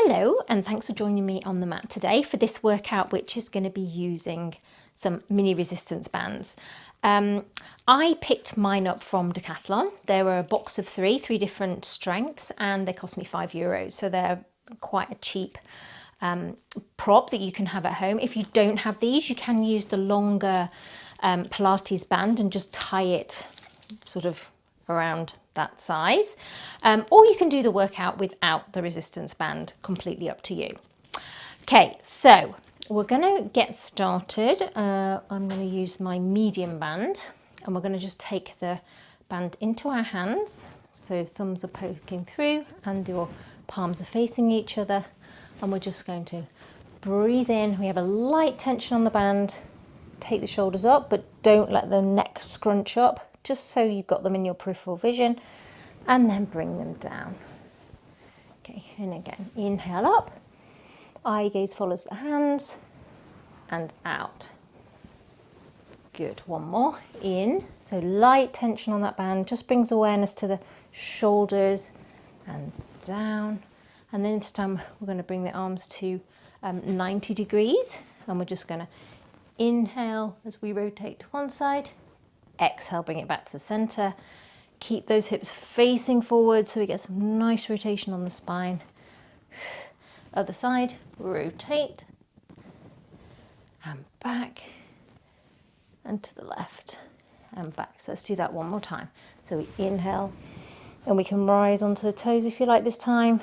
Hello, and thanks for joining me on the mat today for this workout, which is going to be using some mini resistance bands. I picked mine up from Decathlon. They were a box of three different strengths, and they cost me €5. So they're quite a cheap prop that you can have at home. If you don't have these, you can use the longer Pilates band and just tie it sort of around that size, or you can do the workout without the resistance band, completely up to you. Okay, so we're going to get started. I'm going to use my medium band, and we're going to just take the band into our hands, so thumbs are poking through and your palms are facing each other, and we're just going to breathe in. We have a light tension on the band. Take the shoulders up, but don't let the neck scrunch up, just so you've got them in your peripheral vision, and then bring them down. Okay, and again, inhale up, eye gaze follows the hands, and out. Good, one more, in, so light tension on that band, just brings awareness to the shoulders, and down, and then this time we're going to bring the arms to 90 degrees, and we're just going to inhale as we rotate to one side, exhale, bring it back to the center. Keep those hips facing forward so we get some nice rotation on the spine. Other side, rotate, and back, and to the left, and back. So let's do that one more time. So we inhale, and we can rise onto the toes if you like this time.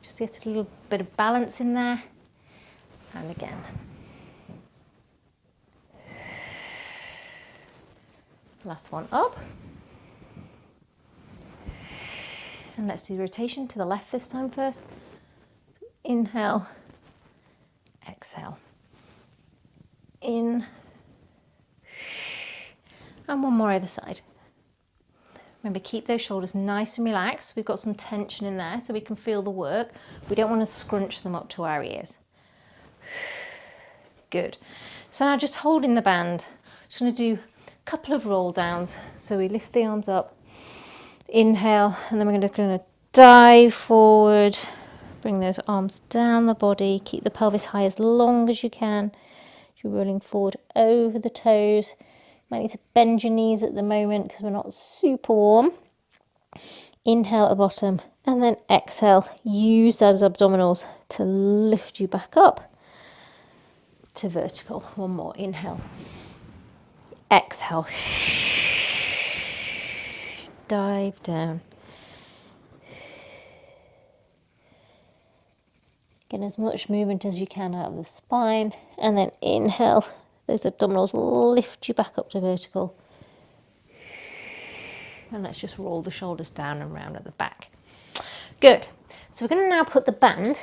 Just get a little bit of balance in there. And again. Last one up. And let's do the rotation to the left this time first. Inhale, exhale. In. And one more either side. Remember, keep those shoulders nice and relaxed. We've got some tension in there so we can feel the work. We don't want to scrunch them up to our ears. Good. So now just holding the band. Just going to do couple of roll downs. So we lift the arms up, inhale, and then we're going to dive forward, bring those arms down the body, keep the pelvis high as long as you can. You're rolling forward over the toes. You might need to bend your knees at the moment because we're not super warm. Inhale at the bottom, and then exhale. Use those abdominals to lift you back up to vertical. One more, inhale. Exhale, dive down. Get as much movement as you can out of the spine, and then inhale, those abdominals lift you back up to vertical. And let's just roll the shoulders down and round at the back. Good. So we're going to now put the band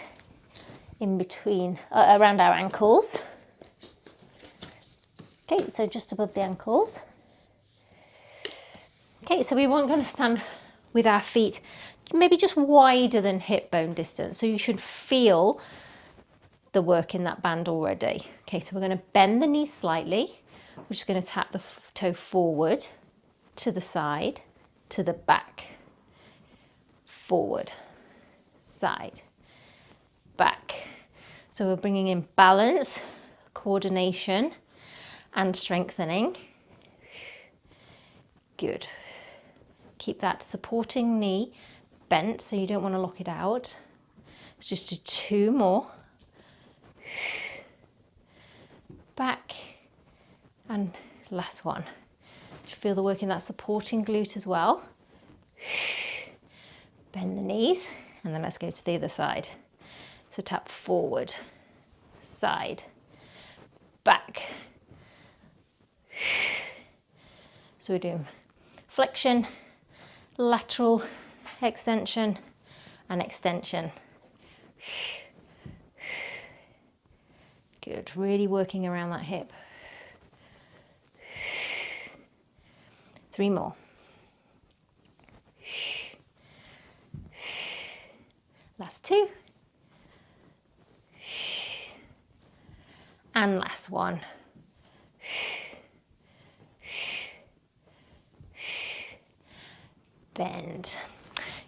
in between, around our ankles. Okay, so just above the ankles. Okay, so we weren't going to stand with our feet maybe just wider than hip bone distance. So you should feel the work in that band already. Okay, so we're going to bend the knees slightly. We're just going to tap the toe forward, to the side, to the back, forward, side, back. So we're bringing in balance, coordination, and strengthening. Good. Keep that supporting knee bent so you don't want to lock it out. Let's just do two more. Back, and last one. You feel the work in that supporting glute as well. Bend the knees, and then let's go to the other side. So tap forward, side, back. So we're doing flexion, lateral extension, and extension. Good, really working around that hip. 3 more. Last 2. And last one. Bend.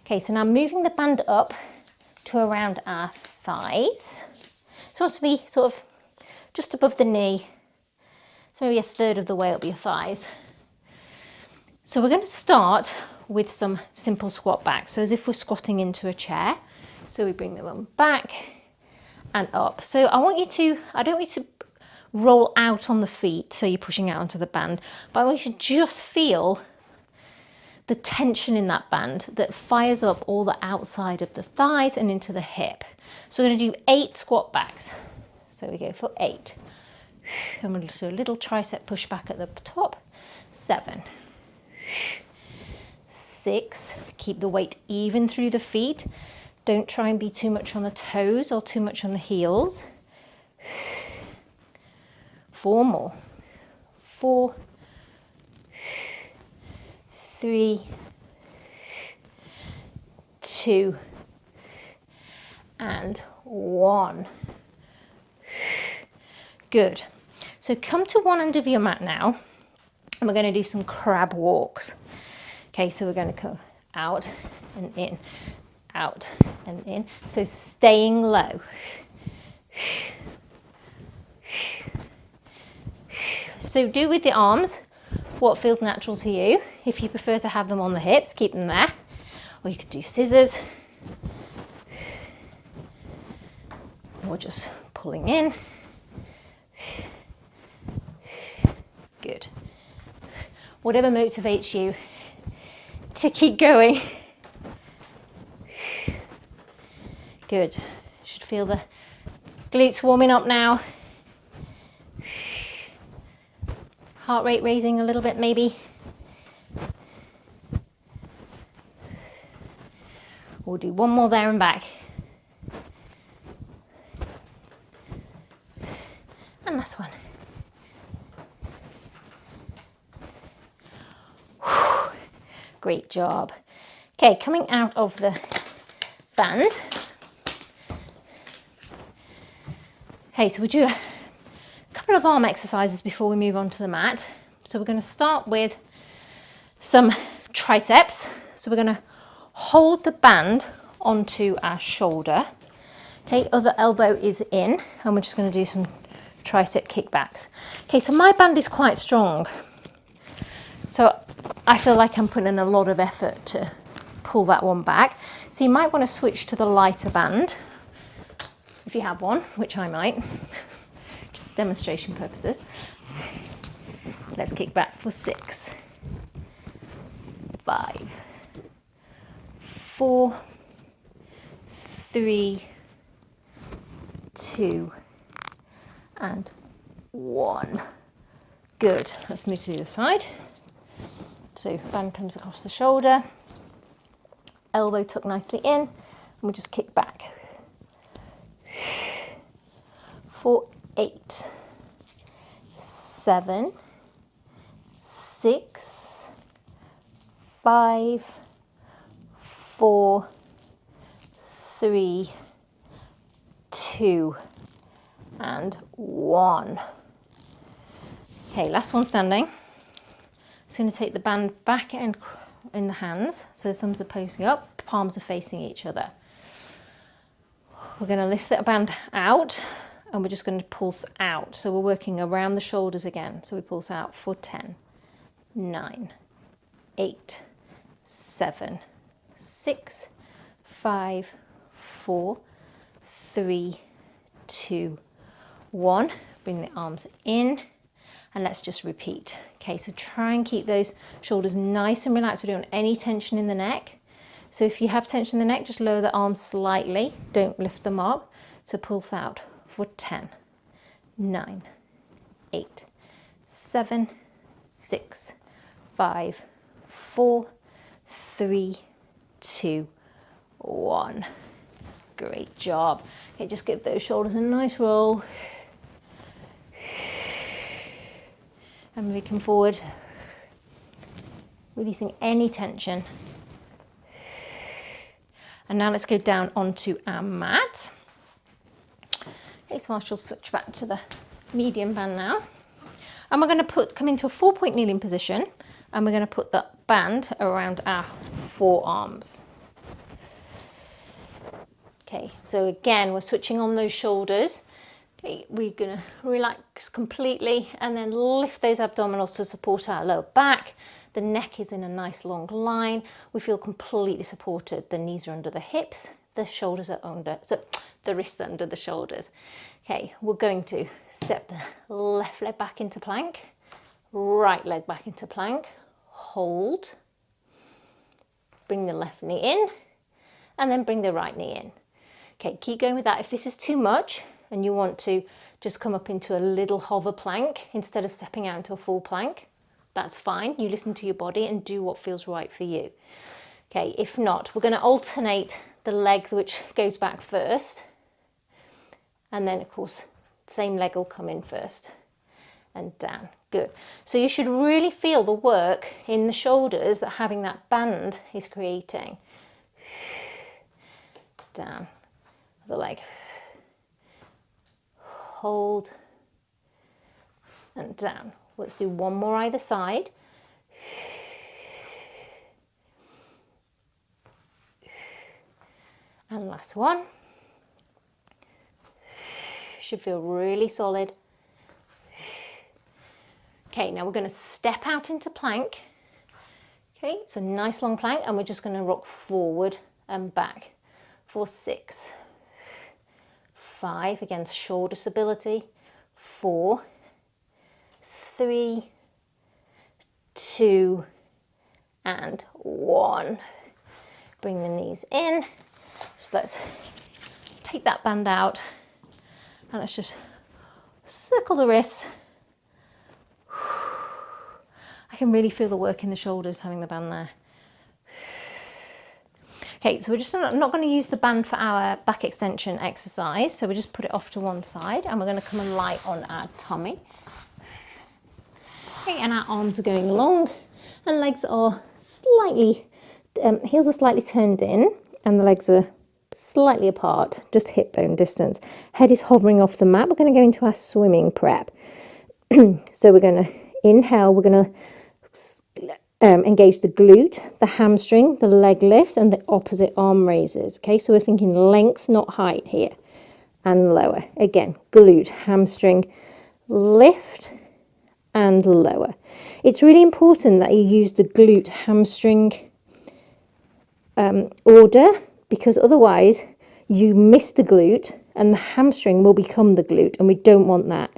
Okay, so now moving the band up to around our thighs. So it wants to be sort of just above the knee. So maybe a third of the way up your thighs. So we're going to start with some simple squat back. So as if we're squatting into a chair. So we bring the one back and up. So I don't want you to roll out on the feet so you're pushing out onto the band, but I want you to just feel the tension in that band that fires up all the outside of the thighs and into the hip. So we're going to do 8 squat backs. So we go for 8. And we'll do a little tricep push back at the top. 7. 6. Keep the weight even through the feet. Don't try and be too much on the toes or too much on the heels. 4 more. 4. 3, 2, and 1. Good. So come to one end of your mat now, and we're going to do some crab walks. Okay, so we're going to go out and in, out and in. So staying low. So do with the arms what feels natural to you. If you prefer to have them on the hips, keep them there. Or you could do scissors. Or just pulling in. Good. Whatever motivates you to keep going. Good. You should feel the glutes warming up now. Heart rate raising a little bit maybe. We'll do one more there and back. And last one. Whew. Great job. Okay, coming out of the band. Okay, so we do a couple of arm exercises before we move on to the mat. So we're going to start with some triceps. So we're going to hold the band onto our shoulder. Okay, other elbow is in, and we're just going to do some tricep kickbacks. Okay, so my band is quite strong. So I feel like I'm putting in a lot of effort to pull that one back. So you might want to switch to the lighter band, if you have one, which I might, just demonstration purposes. Let's kick back for 6, 5, 4, 3, 2, and 1. Good. Let's move to the other side. So band comes across the shoulder, elbow tucked nicely in, and we just kick back. For 8, 7, 6, 5, 4, 3, 2, and 1. Okay, last one standing. Just going to take the band back and in the hands, so the thumbs are pointing up, palms are facing each other. We're going to lift that band out, and we're just going to pulse out. So we're working around the shoulders again. So we pulse out for 10, 9, 8, 7, 6, 5, 4, 3, 2, 1. Bring the arms in, and let's just repeat. Okay, so try and keep those shoulders nice and relaxed. We don't want any tension in the neck. So if you have tension in the neck, just lower the arms slightly. Don't lift them up. So pulse out for 10, 9, 8, 7, 6, 5, 4, 3, 2, 1. Great job. Okay, just give those shoulders a nice roll. And we come forward, releasing any tension. And now let's go down onto our mat. Okay, so I shall switch back to the medium band now. And we're going to come into a 4-point kneeling position, and we're going to put the band around our forearms. Okay, so again, we're switching on those shoulders. Okay, we're gonna relax completely and then lift those abdominals to support our lower back. The neck is in a nice long line. We feel completely supported. The knees are under the hips, the shoulders are under, so the wrists are under the shoulders. Okay, we're going to step the left leg back into plank, right leg back into plank, hold, bring the left knee in, and then bring the right knee in. Okay, keep going with that. If this is too much and you want to just come up into a little hover plank instead of stepping out into a full plank, that's fine. You listen to your body and do what feels right for you. Okay, if not, we're going to alternate the leg which goes back first, and then of course, same leg will come in first and down. Good. So you should really feel the work in the shoulders that having that band is creating. Down the leg. Hold and down. Let's do one more either side. And last one. Should feel really solid. Okay, now we're going to step out into plank. Okay, it's a nice long plank, and we're just going to rock forward and back for 6, 5, against shoulder stability, 4, 3, 2, and 1. Bring the knees in. So let's take that band out and let's just circle the wrists. I can really feel the work in the shoulders having the band there. Okay, so we're just not going to use the band for our back extension exercise, so we just put it off to one side and we're going to come and lie on our tummy. Okay, and our arms are going long and legs are slightly, heels are slightly turned in and the legs are slightly apart, just hip bone distance. Head is hovering off the mat. We're going to go into our swimming prep. So we're going to inhale, we're going to engage the glute, the hamstring, the leg lifts, and the opposite arm raises. Okay, so we're thinking length, not height here, and lower. Again, glute, hamstring, lift, and lower. It's really important that you use the glute hamstring order, because otherwise you miss the glute and the hamstring will become the glute, and we don't want that,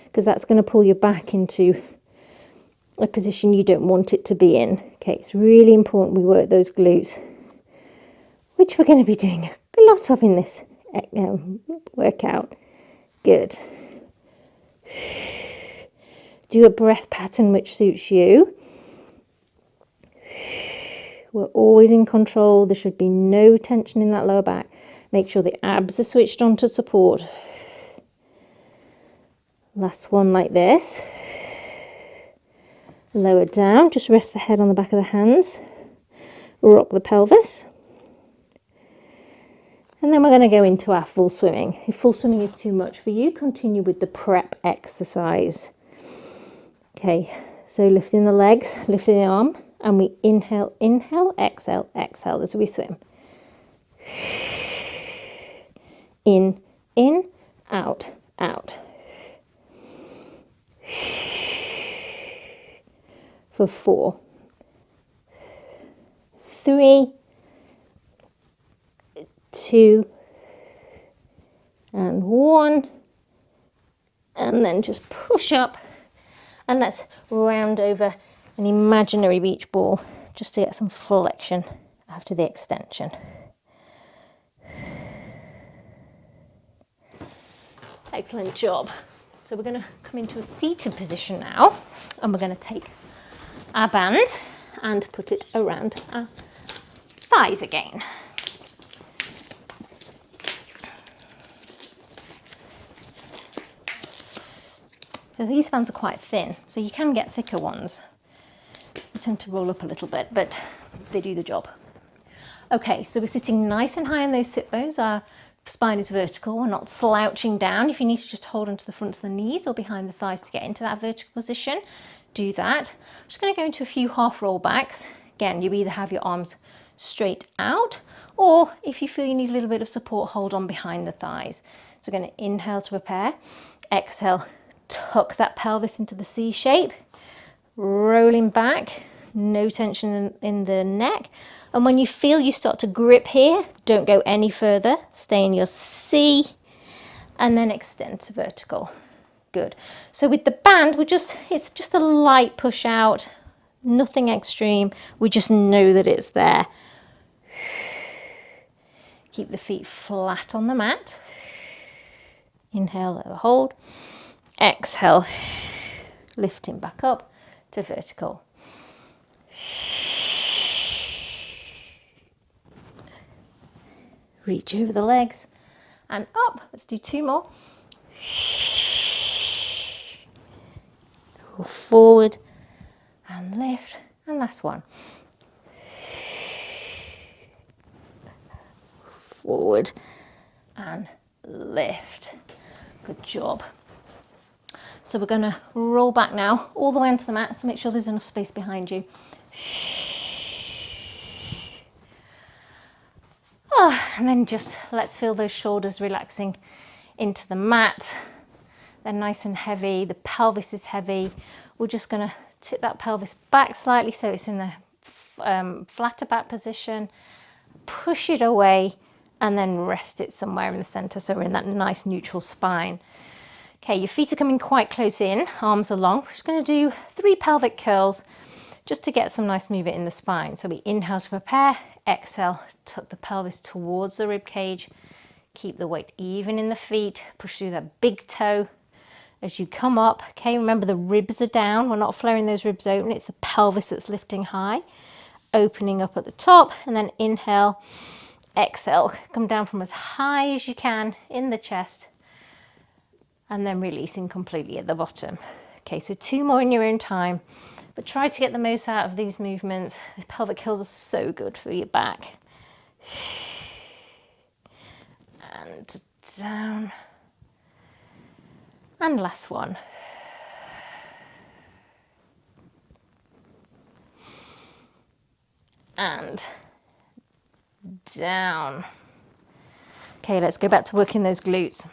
because that's going to pull your back into a position you don't want it to be in. Okay, it's really important we work those glutes, which we're going to be doing a lot of in this workout. Good. Do a breath pattern which suits you. We're always in control. There should be no tension in that lower back. Make sure the abs are switched on to support. Last one like this. Lower down, just rest the head on the back of the hands. Rock the pelvis. And then we're going to go into our full swimming. If full swimming is too much for you, continue with the prep exercise. Okay, so lifting the legs, lifting the arm, and we inhale, inhale, exhale, exhale as we swim. In, out, out. For 4, 3, 2, and 1, and then just push up, and let's round over an imaginary beach ball just to get some flexion after the extension. Excellent job. So we're going to come into a seated position now, and we're going to take our band and put it around our thighs again. So these bands are quite thin, so you can get thicker ones. They tend to roll up a little bit, but they do the job. Okay, so we're sitting nice and high on those sit bones. Our spine is vertical. We're not slouching down. If you need to just hold onto the fronts of the knees or behind the thighs to get into that vertical position, do that. I'm just going to go into a few half roll backs. Again, you either have your arms straight out, or if you feel you need a little bit of support, hold on behind the thighs. So we're going to inhale to prepare, exhale, tuck that pelvis into the C shape, rolling back, no tension in the neck. And when you feel you start to grip here, don't go any further, stay in your C, and then extend to vertical. Good. So with the band, it's just a light push out, nothing extreme. We just know that it's there. Keep the feet flat on the mat. Inhale, hold. Exhale, lifting back up to vertical. Reach over the legs and up. Let's do 2 more. Go forward and lift. And last one. Forward and lift. Good job. So we're going to roll back now all the way onto the mat, so make sure there's enough space behind you. And then just let's feel those shoulders relaxing into the mat. They're nice and heavy. The pelvis is heavy. We're just going to tip that pelvis back slightly so it's in the flatter back position. Push it away and then rest it somewhere in the center so we're in that nice neutral spine. Okay, your feet are coming quite close in, arms are long. We're just going to do 3 pelvic curls just to get some nice movement in the spine. So we inhale to prepare, exhale, tuck the pelvis towards the rib cage, keep the weight even in the feet, push through that big toe as you come up. Okay, remember the ribs are down, we're not flaring those ribs open, it's the pelvis that's lifting high, opening up at the top, and then inhale, exhale, come down from as high as you can in the chest, and then releasing completely at the bottom. Okay, so 2 more in your own time, but try to get the most out of these movements. The pelvic curls are so good for your back. And down. And last one. And down. Okay, let's go back to working those glutes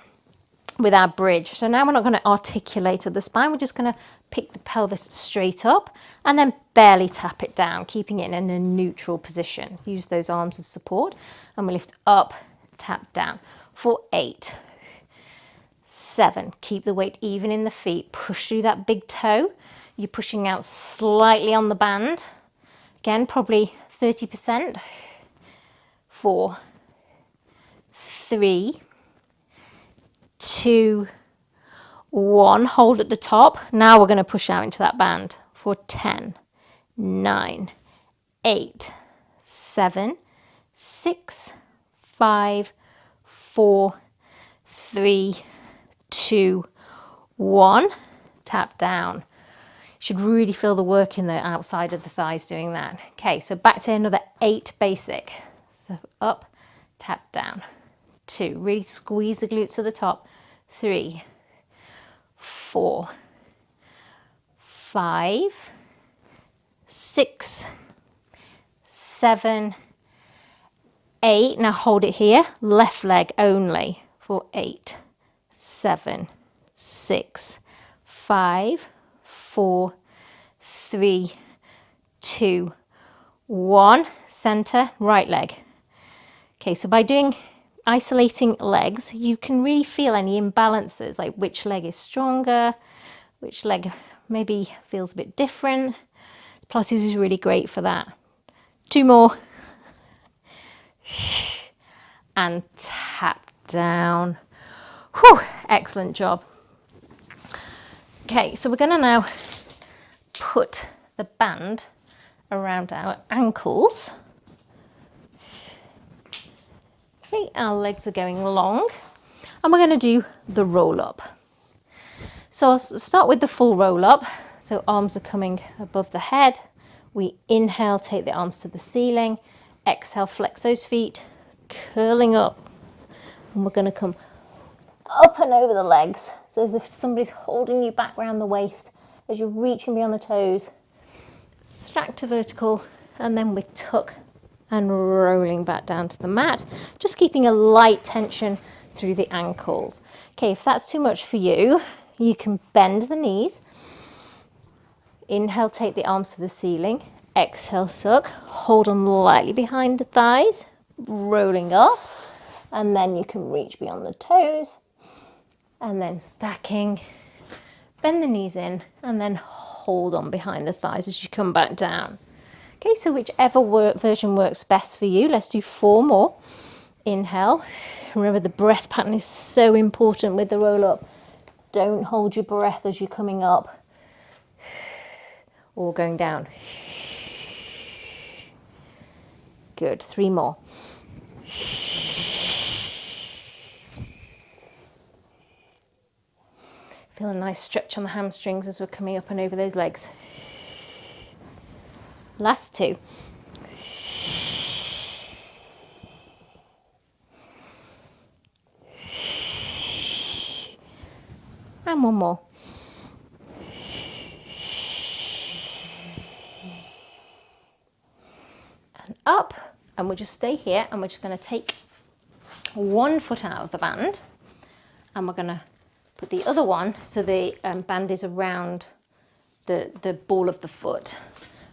with our bridge. So now we're not going to articulate at the spine, we're just going to pick the pelvis straight up and then barely tap it down, keeping it in a neutral position. Use those arms as support and we lift up, tap down for 8, 7. Keep the weight even in the feet, push through that big toe. You're pushing out slightly on the band. Again, probably 30%. 4, 3, 2, 1. Hold at the top. Now we're going to push out into that band for 10, 9, 8, 7, 6, 5, 4, 3, 2, 1. Tap down. Should really feel the work in the outside of the thighs doing that. Okay, so back to another 8 basic. So up, tap down. 2, really squeeze the glutes to the top. 3, 4, 5, 6, 7, 8. Now hold it here, left leg only for 8, 7, 6, 5, 4, 3, 2, 1. Center, right leg. Okay, so by doing isolating legs, you can really feel any imbalances, like which leg is stronger, which leg maybe feels a bit different. Pilates is really great for that. 2 more. And tap down. Whew, excellent job. Okay, so we're going to now put the band around our ankles. Okay, our legs are going long and we're going to do the roll up. So I'll start with the full roll up. So arms are coming above the head. We inhale, take the arms to the ceiling. Exhale, flex those feet, curling up. And we're going to come up and over the legs. So as if somebody's holding you back around the waist as you're reaching beyond the toes. Stack to vertical, and then we tuck and rolling back down to the mat, just keeping a light tension through the ankles. Okay, if that's too much for you, you can bend the knees. Inhale, take the arms to the ceiling. Exhale, suck. Hold on lightly behind the thighs, rolling up. And then you can reach beyond the toes. And then stacking. Bend the knees in and then hold on behind the thighs as you come back down. Okay, so whichever version works best for you. Let's do 4 more. Inhale. Remember, the breath pattern is so important with the roll up. Don't hold your breath as you're coming up or going down. Good. 3 more. Feel a nice stretch on the hamstrings as we're coming up and over those legs. Last 2. And 1 more. And up. And we'll just stay here and we're just going to take 1 foot out of the band. And we're going to put the other one, so the band is around the ball of the foot.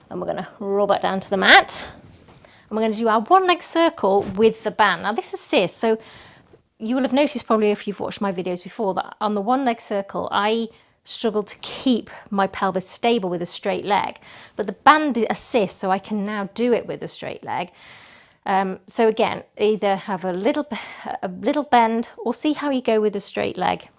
And we're going to roll back down to the mat. And we're going to do our 1 leg circle with the band. Now this is cis, so you will have noticed probably if you've watched my videos before that on the 1 leg circle, I struggle to keep my pelvis stable with a straight leg. But the band assists, so I can now do it with a straight leg. So again, either have a little bend or see how you go with a straight leg.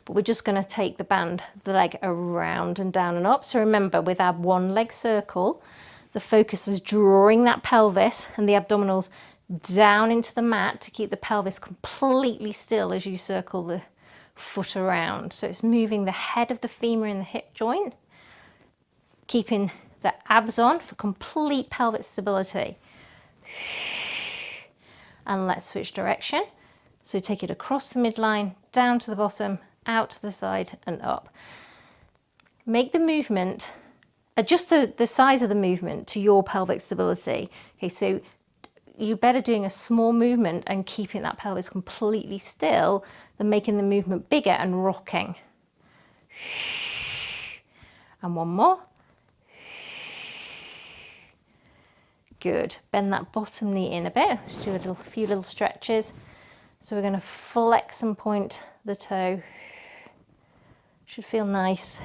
But we're just going to take the leg around and down and up. So remember, with our 1 leg circle, the focus is drawing that pelvis and the abdominals down into the mat to keep the pelvis completely still as you circle the foot around. So it's moving the head of the femur in the hip joint, keeping the abs on for complete pelvic stability. And let's switch direction. So take it across the midline, down to the bottom, out to the side and up. Make the movement, adjust the size of the movement to your pelvic stability. Okay, so you're better doing a small movement and keeping that pelvis completely still than making the movement bigger and rocking. And 1 more. Good. Bend that bottom knee in a bit. Just do a few little stretches. So we're going to flex and point the toe. Should feel nice.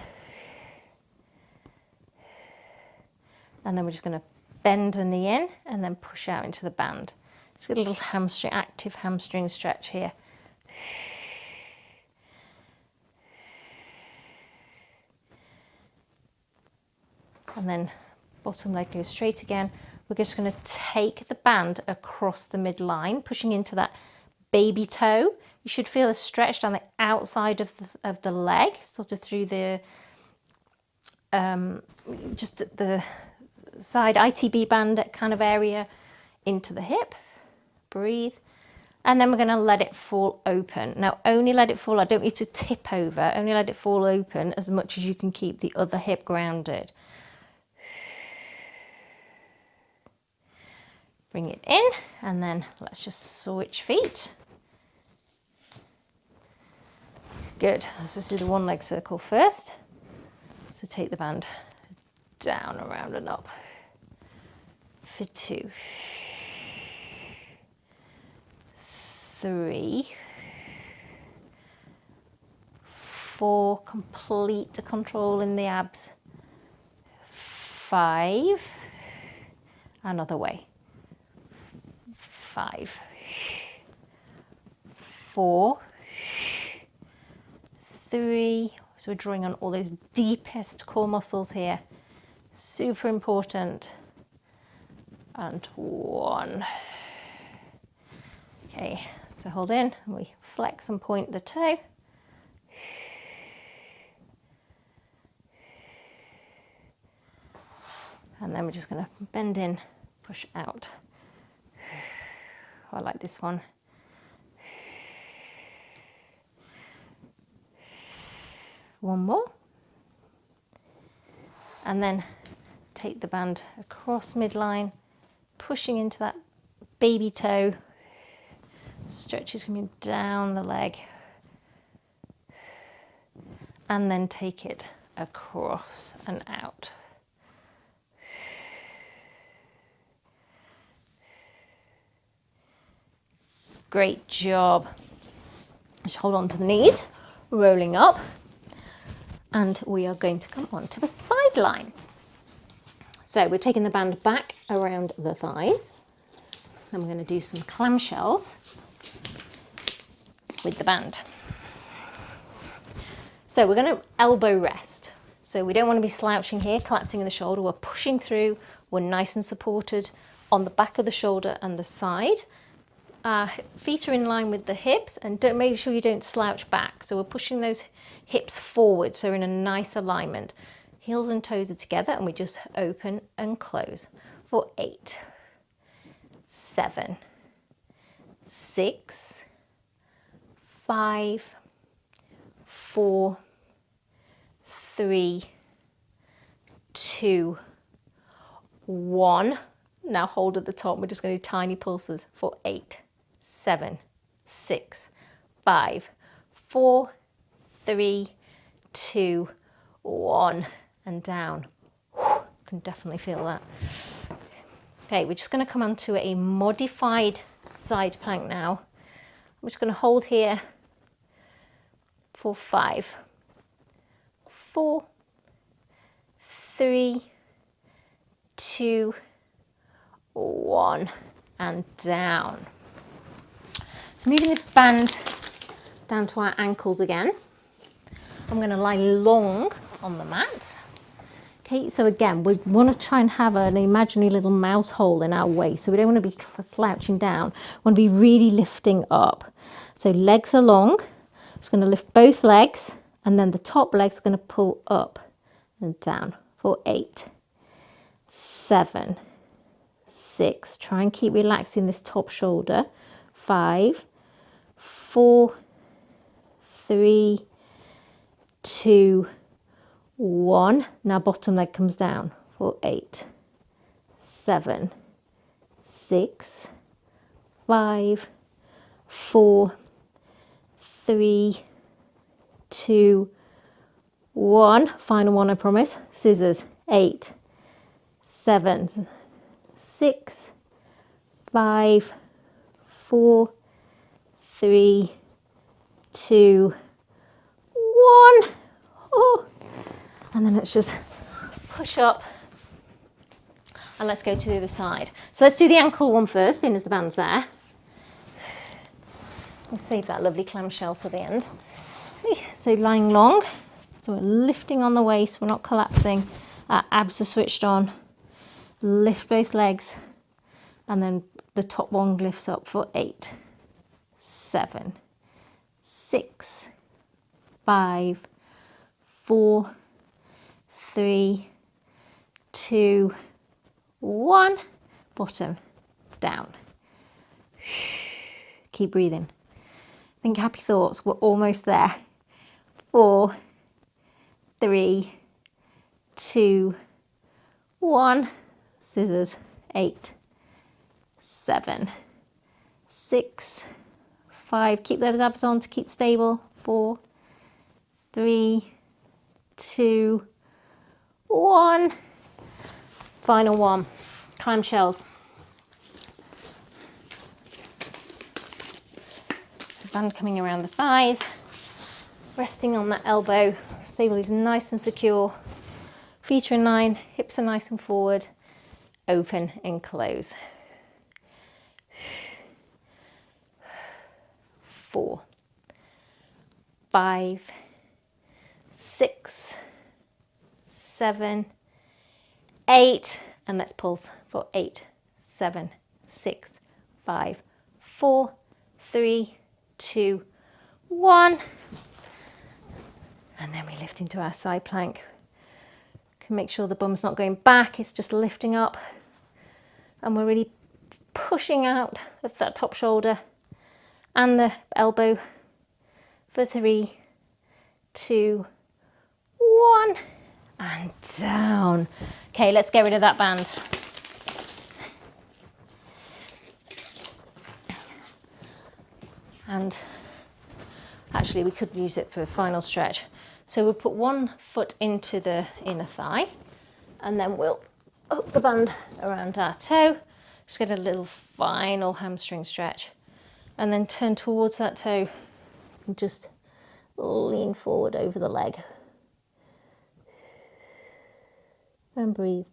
And then we're just going to bend the knee in and then push out into the band. Just get a little hamstring, active hamstring stretch here. And then bottom leg goes straight again. We're just going to take the band across the midline, pushing into that baby toe. You should feel a stretch down the outside of the leg, sort of through the just the side ITB band kind of area into the hip. Breathe. And then we're going to let it fall open. Now only let it fall, I don't need to tip over, only let it fall open as much as you can keep the other hip grounded. Bring it in and then let's just switch feet. Good. Let's just do the 1 leg circle first. So take the band down, around and up for 2, 3, 4, complete control in the abs, 5, another way, 5, 4, 3, so we're drawing on all those deepest core muscles here, super important, and 1. Okay, so hold in, and we flex and point the toe. And then we're just going to bend in, push out. I like this one. One more. And then take the band across midline, pushing into that baby toe. Stretch is coming down the leg. And then take it across and out. Great job. Just hold on to the knees, rolling up. And we are going to come onto the side line. So we're taking the band back around the thighs. And we're going to do some clamshells with the band. So we're going to elbow rest. So we don't want to be slouching here, collapsing in the shoulder. We're pushing through. We're nice and supported on the back of the shoulder and the side. Feet are in line with the hips, and make sure you don't slouch back. So we're pushing those hips forward, so we're in a nice alignment. Heels and toes are together, and we just open and close for 8, 7, 6, 5, 4, 3, 2, 1. Now hold at the top. We're just going to do tiny pulses for 8, 7, 6, 5, 4, 3, 2, 1, and down. Whew, can definitely feel that. Okay, we're just going to come onto a modified side plank now. I'm just going to hold here for 5, 4, 3, 2, 1, and down. So moving the band down to our ankles again. I'm going to lie long on the mat. Okay, so again, we want to try and have an imaginary little mouse hole in our waist. So we don't want to be slouching down. We want to be really lifting up. So legs are long. Just going to lift both legs, and then the top leg's going to pull up and down for 8, 7, 6. Try and keep relaxing this top shoulder. 5, 4, 3, 2, 1. Now bottom leg comes down for 8, 7, 6, 5, 4, 3, 2, 1. Final one, I promise. Scissors. 8, 7, 6, 5, 4, 3, 2, 1. Oh. And then let's just push up and let's go to the other side. So let's do the ankle one first, being as the band's there. We'll save that lovely clamshell to the end. So lying long, so we're lifting on the waist, we're not collapsing. Our abs are switched on. Lift both legs, and then the top one lifts up for 8, 7, 6, 5, 4, 3, 2, 1. Bottom down. Keep breathing. Think happy thoughts. We're almost there. 4, 3, 2, 1. Scissors. 8, 7, 6, 5. Keep those abs on to keep stable. 4, 3, 2, 1. Final one. Clamshells. So band coming around the thighs, resting on that elbow. Stable is nice and secure. Feet are in line, hips are nice and forward. Open and close. 4, 5, 6, 7, 8, and let's pulse for 8, 7, 6, 5, 4, 3, 2, 1. And then we lift into our side plank. Can make sure the bum's not going back, it's just lifting up. And we're really pushing out of that top shoulder and the elbow for 3, 2, 1, and down. Okay, let's get rid of that band. and actually we could use it for a final stretch. So we'll put one foot into the inner thigh, and then we'll hook the band around our toe, just get a little final hamstring stretch, and then turn towards that toe and just lean forward over the leg. And breathe.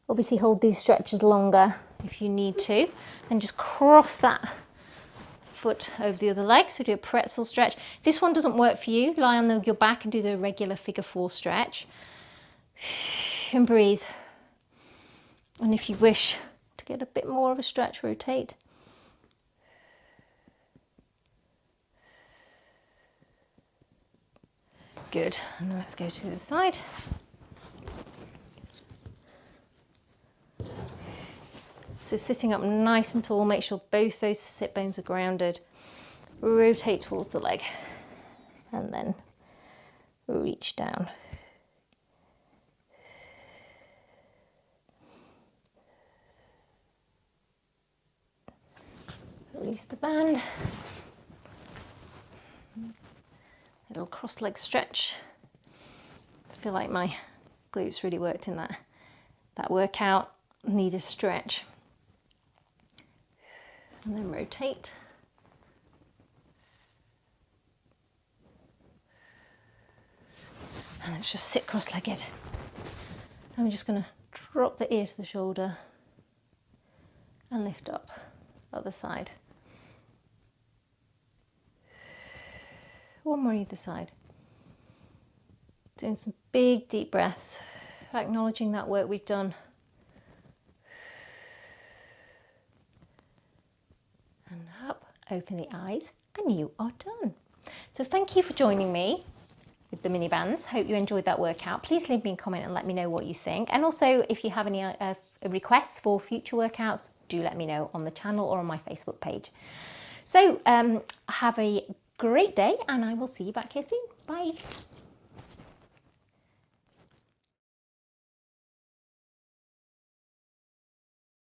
Obviously hold these stretches longer if you need to, and just cross that foot over the other leg. So do a pretzel stretch. If this one doesn't work for you, lie on your back and do the regular figure 4 stretch. And breathe. And if you wish to get a bit more of a stretch, rotate. Good. And then let's go to the other side. So sitting up nice and tall, make sure both those sit bones are grounded. Rotate towards the leg and then reach down. Release the band. A little cross leg stretch. I feel like my glutes really worked in that workout. Need a stretch. And then rotate. And let's just sit cross-legged. And we're just going to drop the ear to the shoulder and lift up. Other side. One more either side. Doing some big deep breaths, acknowledging that work we've done. And up, open the eyes, and you are done. So thank you for joining me with the mini bands. Hope you enjoyed that workout. Please leave me a comment and let me know what you think. And also, if you have any requests for future workouts, do let me know on the channel or on my Facebook page. So have a great day, and I will see you back here soon. Bye.